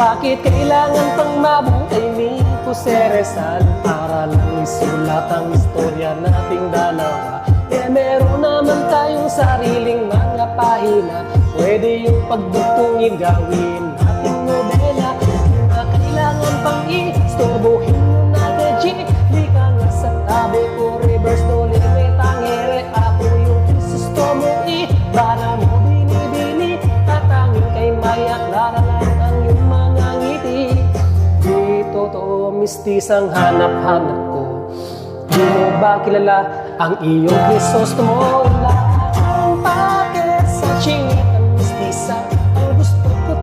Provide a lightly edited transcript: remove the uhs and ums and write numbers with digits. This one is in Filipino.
Bakit kailangan pang mabuhay ni Jose Rizal para lang isulat ang istorya nating dalawa? Meron naman tayong sariling mga pahina, pwede yung pagdugtungin gawin nating nobela. Na kailangan pang istorbohin mo na gaji, di ka nga sa tabi ko reverse no limit ang ere. Ako yung Kristo mo para mo binibini, tatangin kay Maya Clara lang ang iyong mga ngiti. Di totoo mistis ang hanap-hanap ko, di mo ba kilala ang iyong Krisos mo?